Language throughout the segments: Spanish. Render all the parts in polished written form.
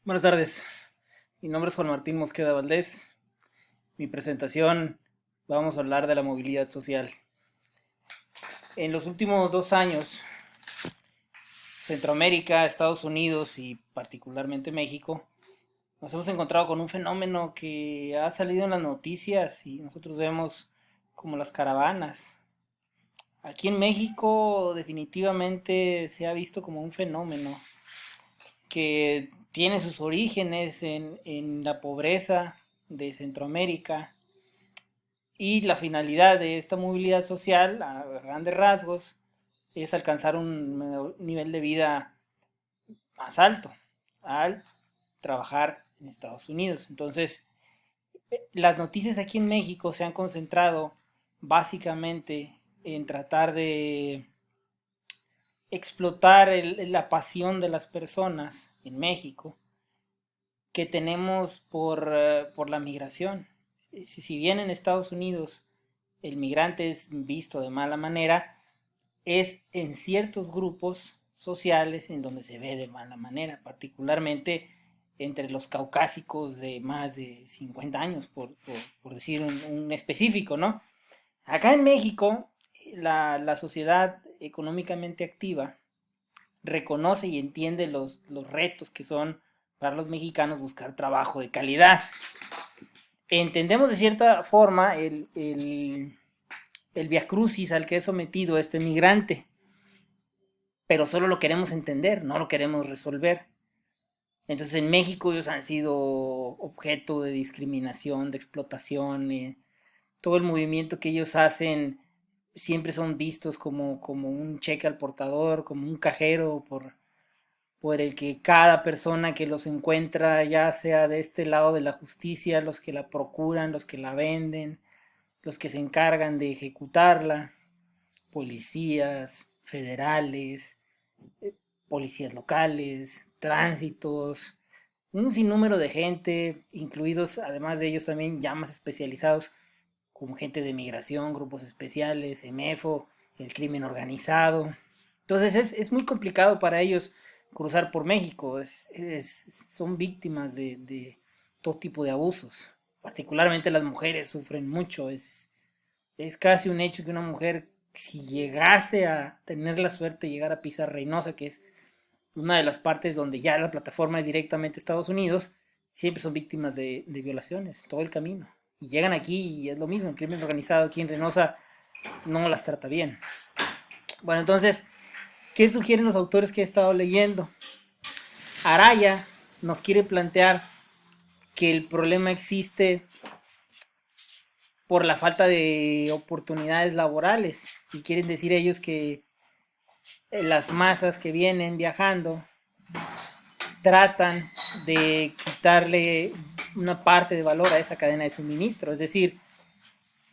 Buenas tardes, mi nombre es Juan Martín Mosqueda Valdés. Mi presentación, vamos a hablar de la movilidad social. En los últimos 2 años, Centroamérica, Estados Unidos y particularmente México, nos hemos encontrado con un fenómeno que ha salido en las noticias y nosotros vemos como las caravanas. Aquí en México definitivamente se ha visto como un fenómeno que tiene sus orígenes en la pobreza de Centroamérica y la finalidad de esta movilidad social, a grandes rasgos, es alcanzar un nivel de vida más alto al trabajar en Estados Unidos. Entonces, las noticias aquí en México se han concentrado básicamente en tratar de explotar la pasión de las personas en México que tenemos por la migración. Si bien en Estados Unidos el migrante es visto de mala manera, es en ciertos grupos sociales en donde se ve de mala manera, particularmente entre los caucásicos de más de 50 años, por decir un específico, ¿no? Acá en México, la sociedad económicamente activa reconoce y entiende los retos que son para los mexicanos buscar trabajo de calidad. Entendemos de cierta forma el viacrucis al que es sometido este migrante, pero solo lo queremos entender, no lo queremos resolver. Entonces en México ellos han sido objeto de discriminación, de explotación, todo el movimiento que ellos hacen siempre son vistos como un cheque al portador, como un cajero por el que cada persona que los encuentra, ya sea de este lado de la justicia, los que la procuran, los que la venden, los que se encargan de ejecutarla, policías federales, policías locales, tránsitos, un sinnúmero de gente, incluidos además de ellos también ya más especializados como gente de migración, grupos especiales, EMEFO, el crimen organizado. Entonces es muy complicado para ellos cruzar por México, son víctimas de todo tipo de abusos. Particularmente las mujeres sufren mucho, es casi un hecho que una mujer, si llegase a tener la suerte de llegar a pisar Reynosa, que es una de las partes donde ya la plataforma es directamente Estados Unidos, siempre son víctimas de violaciones todo el camino. Y llegan aquí y es lo mismo, el crimen organizado aquí en Reynosa no las trata bien. Bueno, entonces, ¿qué sugieren los autores que he estado leyendo? Araya nos quiere plantear que el problema existe por la falta de oportunidades laborales y quieren decir ellos que las masas que vienen viajando tratan de quitarle una parte de valor a esa cadena de suministro, es decir,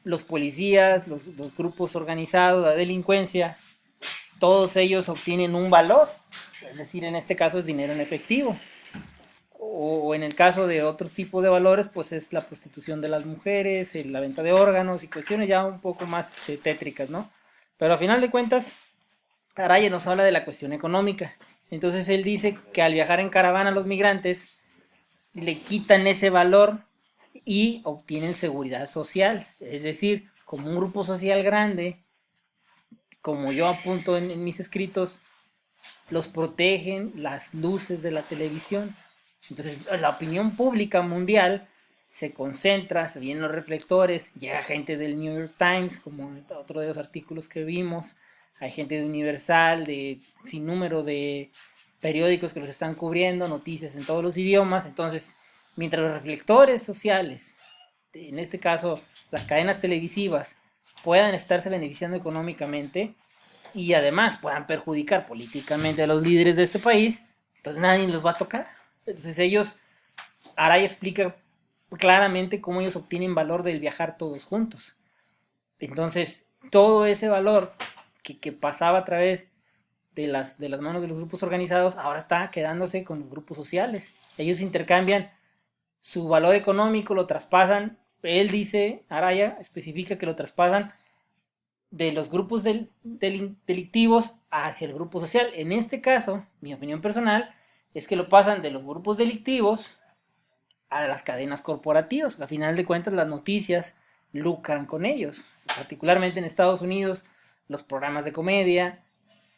los policías, los grupos organizados, la delincuencia, todos ellos obtienen un valor, es decir, en este caso es dinero en efectivo, o en el caso de otros tipos de valores, pues es la prostitución de las mujeres, la venta de órganos y cuestiones ya un poco más tétricas, ¿no? Pero a final de cuentas, Araya nos habla de la cuestión económica. Entonces él dice que al viajar en caravana los migrantes le quitan ese valor y obtienen seguridad social. Es decir, como un grupo social grande, como yo apunto en mis escritos, los protegen las luces de la televisión. Entonces la opinión pública mundial se concentra, se vienen los reflectores, llega gente del New York Times, como otro de los artículos que vimos, hay gente de Universal, de sin número de periódicos que los están cubriendo, noticias en todos los idiomas. Entonces, mientras los reflectores sociales, en este caso las cadenas televisivas, puedan estarse beneficiando económicamente y además puedan perjudicar políticamente a los líderes de este país, entonces nadie los va a tocar. Entonces ellos, Araya explica claramente cómo ellos obtienen valor del viajar todos juntos. Entonces, todo ese valor que pasaba a través de las manos de los grupos organizados, ahora está quedándose con los grupos sociales. Ellos intercambian su valor económico, lo traspasan. Él dice, Araya especifica que lo traspasan de los grupos delictivos hacia el grupo social. En este caso, mi opinión personal, es que lo pasan de los grupos delictivos a las cadenas corporativas. A final de cuentas, las noticias lucran con ellos. Particularmente en Estados Unidos, los programas de comedia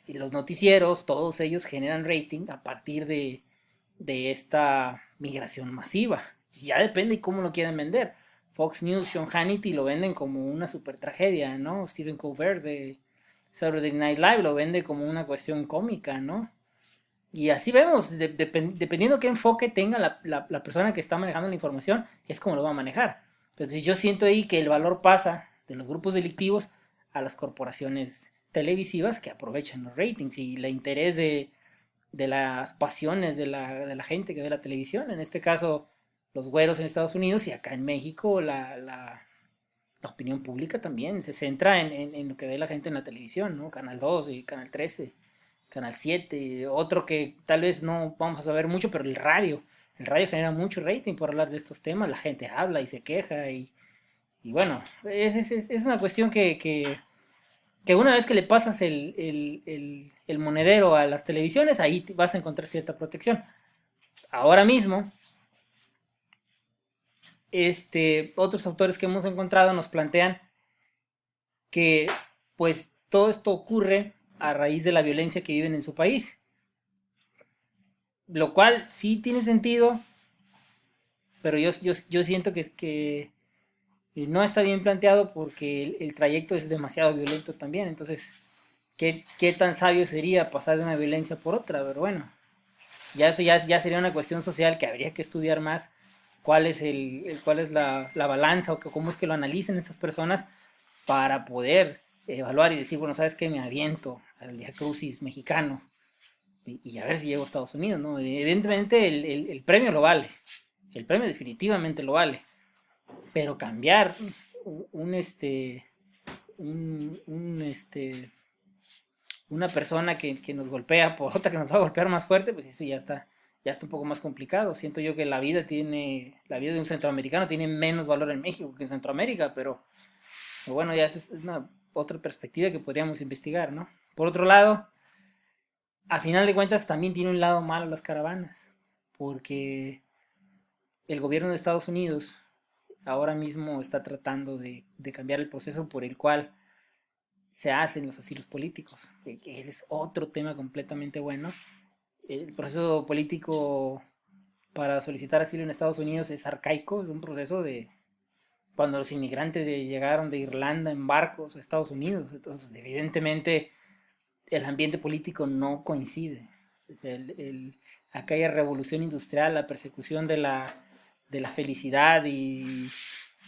y los noticieros, todos ellos generan rating a partir de esta migración masiva. Y ya depende de cómo lo quieren vender. Fox News, Sean Hannity lo venden como una super tragedia, ¿no? Stephen Colbert de Saturday Night Live lo vende como una cuestión cómica, ¿no? Y así vemos, dependiendo qué enfoque tenga la persona que está manejando la información, es como lo va a manejar. Entonces yo siento ahí que el valor pasa de los grupos delictivos a las corporaciones televisivas que aprovechan los ratings y el interés de las pasiones de la gente que ve la televisión. En este caso, los güeros en Estados Unidos y acá en México la opinión pública también se centra en lo que ve la gente en la televisión, ¿no? Canal 2 y Canal 13. Canal 7, otro que tal vez no vamos a saber mucho, pero el radio. El radio genera mucho rating por hablar de estos temas, la gente habla y se queja y bueno, es una cuestión que una vez que le pasas el monedero a las televisiones, ahí vas a encontrar cierta protección. Ahora mismo, otros autores que hemos encontrado nos plantean que pues todo esto ocurre a raíz de la violencia que viven en su país. Lo cual sí tiene sentido, pero yo siento que no está bien planteado porque el trayecto es demasiado violento también. Entonces, ¿qué tan sabio sería pasar de una violencia por otra? Pero bueno, ya eso ya sería una cuestión social que habría que estudiar más cuál es cuál es la balanza o cómo es que lo analicen estas personas para poder evaluar y decir, bueno, ¿sabes qué? Me aviento al Via Crucis mexicano y a ver si llego a Estados Unidos, ¿no? Evidentemente el premio lo vale, el premio definitivamente lo vale, pero cambiar un, este, una persona que nos golpea por otra que nos va a golpear más fuerte, pues eso ya está un poco más complicado. Siento yo que la vida de un centroamericano tiene menos valor en México que en Centroamérica, pero bueno, ya es una otra perspectiva que podríamos investigar, ¿no? Por otro lado, a final de cuentas también tiene un lado malo las caravanas, porque el gobierno de Estados Unidos ahora mismo está tratando de cambiar el proceso por el cual se hacen los asilos políticos. Ese es otro tema completamente bueno. El proceso político para solicitar asilo en Estados Unidos es arcaico, es un proceso de cuando los inmigrantes llegaron de Irlanda en barcos a Estados Unidos. Entonces, evidentemente, el ambiente político no coincide. Aquella revolución industrial, la persecución de la felicidad y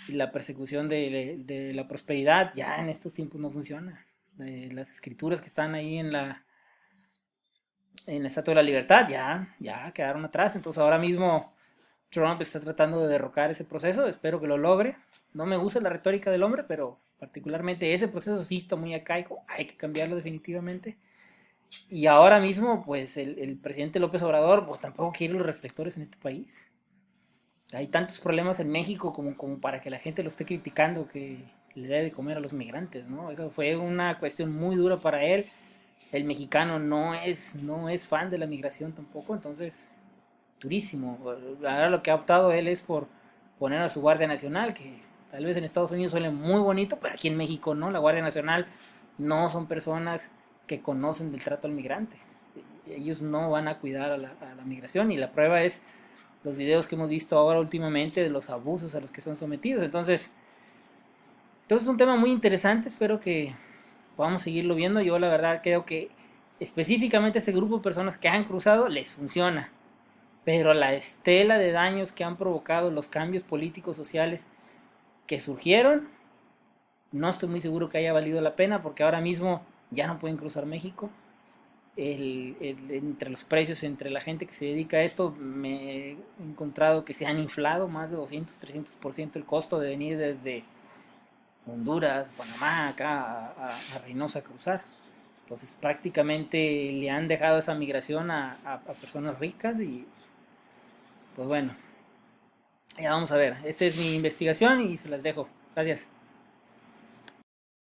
la persecución de la prosperidad, ya en estos tiempos no funciona. Las escrituras que están ahí en la Estatua de la Libertad ya quedaron atrás. Entonces ahora mismo Trump está tratando de derrocar ese proceso, espero que lo logre. No me gusta la retórica del hombre, pero particularmente ese proceso sí está muy arcaico, hay que cambiarlo definitivamente. Y ahora mismo, pues el presidente López Obrador, pues tampoco quiere los reflectores en este país. Hay tantos problemas en México como para que la gente lo esté criticando que le debe de comer a los migrantes, ¿no? Eso fue una cuestión muy dura para él. El mexicano no es fan de la migración tampoco, entonces durísimo. Ahora lo que ha optado él es por poner a su Guardia Nacional, que tal vez en Estados Unidos suele muy bonito, pero aquí en México no. La Guardia Nacional no son personas que conocen del trato al migrante. Ellos no van a cuidar a la migración y la prueba es los videos que hemos visto ahora últimamente de los abusos a los que son sometidos. Entonces es un tema muy interesante, espero que podamos seguirlo viendo. Yo la verdad creo que específicamente a este grupo de personas que han cruzado les funciona, pero la estela de daños que han provocado los cambios políticos sociales que surgieron, no estoy muy seguro que haya valido la pena, porque ahora mismo ya no pueden cruzar México. Entre los precios, entre la gente que se dedica a esto, me he encontrado que se han inflado más de 200-300% el costo de venir desde Honduras, Panamá, acá a Reynosa a cruzar. Entonces prácticamente le han dejado esa migración a personas ricas y pues bueno, ya vamos a ver. Esta es mi investigación y se las dejo. Gracias.